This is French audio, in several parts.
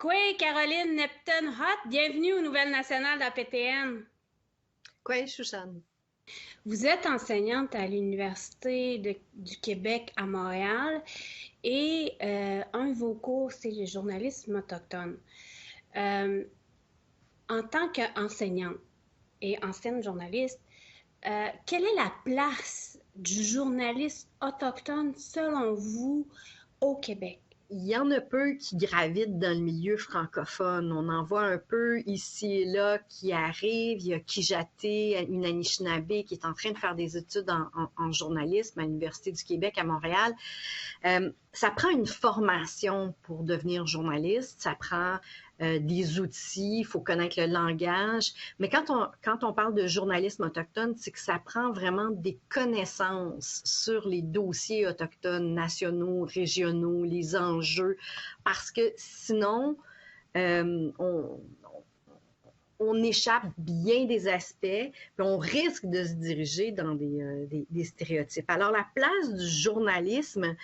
Quoi, Caroline Neptune-Hott, bienvenue aux Nouvelles nationales de la PTN. Quoi, Chouchane? Vous êtes enseignante à l'Université du Québec à Montréal et un de vos cours, c'est le journalisme autochtone. Euh, En tant qu'enseignante et ancienne journaliste, quelle est la place du journaliste autochtone selon vous au Québec? Il y en a peu qui gravitent dans le milieu francophone. On en voit un peu ici et là qui arrivent. Il y a Kijaté, une Anishinaabe qui est en train de faire des études en journalisme à l'Université du Québec à Montréal. Ça prend une formation pour devenir journaliste. Ça prend des outils, il faut connaître le langage. Mais quand on parle de journalisme autochtone, c'est que ça prend vraiment des connaissances sur les dossiers autochtones, nationaux, régionaux, les enjeux, parce que sinon, on échappe bien des aspects, puis on risque de se diriger dans des stéréotypes. Alors, la place du journalisme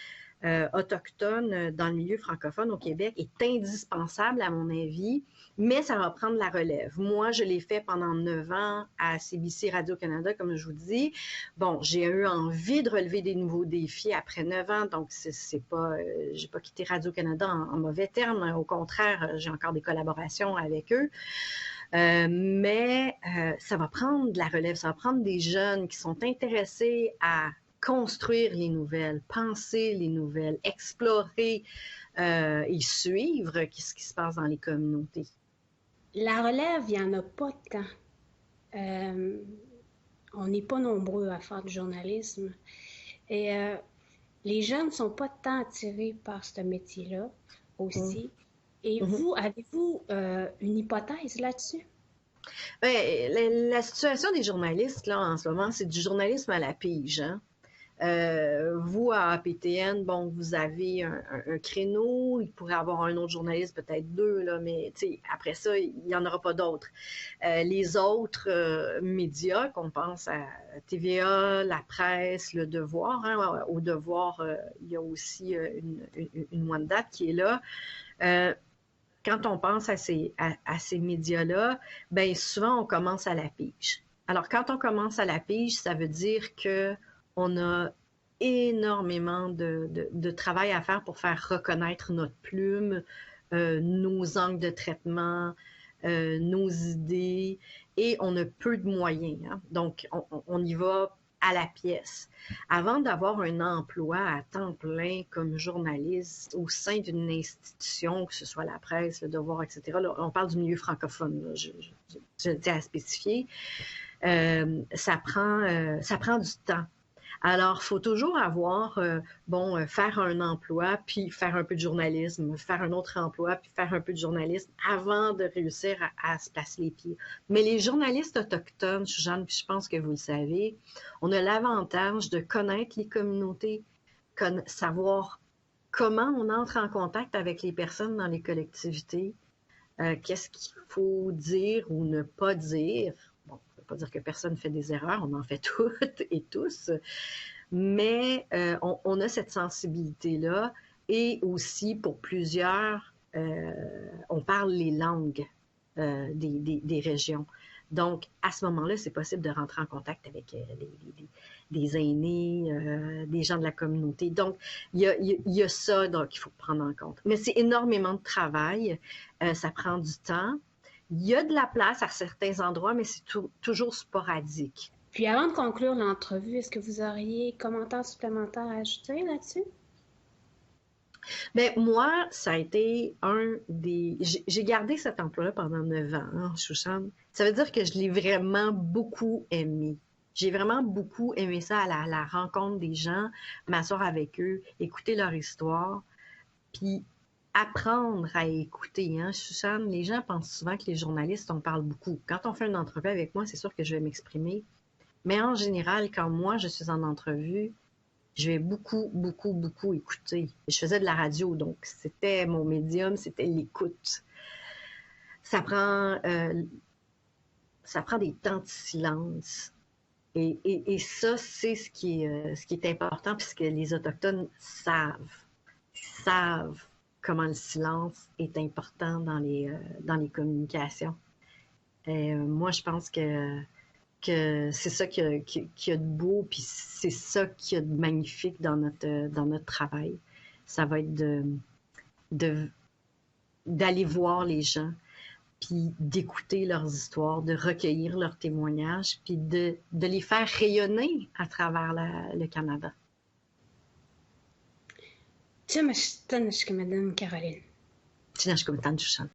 autochtone dans le milieu francophone au Québec est indispensable, à mon avis, mais ça va prendre la relève. Moi, je l'ai fait pendant 9 ans à CBC Radio-Canada, comme je vous dis. Bon, j'ai eu envie de relever des nouveaux défis après 9 ans, donc c'est pas, j'ai pas quitté Radio-Canada en mauvais termes. Au contraire, j'ai encore des collaborations avec eux. Mais ça va prendre de la relève, ça va prendre des jeunes qui sont intéressés à construire les nouvelles, penser les nouvelles, explorer et suivre ce qui se passe dans les communautés. La relève, il n'y en a pas tant. Euh, on n'est pas nombreux à faire du journalisme. Et les jeunes ne sont pas tant attirés par ce métier-là Mm. aussi. Et Mm-hmm. vous, avez-vous une hypothèse là-dessus? Ben, la situation des journalistes là en ce moment, c'est du journalisme à la pige. Hein? Vous, à APTN, bon, vous avez un créneau, il pourrait y avoir un autre journaliste, peut-être deux, là, mais après ça, il n'y en aura pas d'autres. Les autres médias, qu'on pense à TVA, la presse, le Devoir, hein, au Devoir, il y a aussi une Wanda qui est là. Quand on pense à ces médias-là, ben souvent on commence à la pige. Alors quand on commence à la pige, ça veut dire que on a énormément de travail à faire pour faire reconnaître notre plume, nos angles de traitement, nos idées, et on a peu de moyens. Hein? Donc on y va à la pièce. Avant d'avoir un emploi à temps plein comme journaliste au sein d'une institution, que ce soit la presse, le Devoir, etc., là, on parle du milieu francophone, là, je tiens à spécifier, ça prend du temps. Alors, il faut toujours avoir, faire un emploi, puis faire un peu de journalisme, faire un autre emploi, puis faire un peu de journalisme avant de réussir à se placer les pieds. Mais les journalistes autochtones, Jeanne, puis je pense que vous le savez, on a l'avantage de connaître les communautés, savoir comment on entre en contact avec les personnes dans les collectivités, qu'est-ce qu'il faut dire ou ne pas dire. Bon, ça ne veut pas dire que personne fait des erreurs, on en fait toutes et tous, mais on a cette sensibilité-là et aussi pour plusieurs, on parle les langues des régions. Donc, à ce moment-là, c'est possible de rentrer en contact avec des aînés, des gens de la communauté. Donc, il y a ça qu'il faut prendre en compte. Mais c'est énormément de travail. Ça prend du temps. Il y a de la place à certains endroits, mais c'est toujours sporadique. Puis avant de conclure l'entrevue, est-ce que vous auriez commentaires supplémentaires à ajouter là-dessus? Ben, moi, ça a été un des... J'ai gardé cet emploi-là pendant 9 ans, hein, Chouchane. Ça veut dire que je l'ai vraiment beaucoup aimé. J'ai vraiment beaucoup aimé ça, à la rencontre des gens, m'asseoir avec eux, écouter leur histoire, puis apprendre à écouter. Hein, Chouchane, les gens pensent souvent que les journalistes, on parle beaucoup. Quand on fait une entrevue avec moi, c'est sûr que je vais m'exprimer. Mais en général, quand moi, je suis en entrevue, je vais beaucoup, beaucoup, beaucoup écouter. Je faisais de la radio, donc c'était mon médium, c'était l'écoute. Ça prend, euh, ça prend des temps de silence. Et ça, c'est ce qui est important, puisque les Autochtones savent comment le silence est important dans les communications. Et moi, je pense que c'est ça qu'il y a de beau, puis c'est ça qu'il y a de magnifique dans notre travail. Ça va être d'aller voir les gens, puis d'écouter leurs histoires, de recueillir leurs témoignages, puis de les faire rayonner à travers le Canada. تمشتنش كمدام كارولين. تناش كم تنشان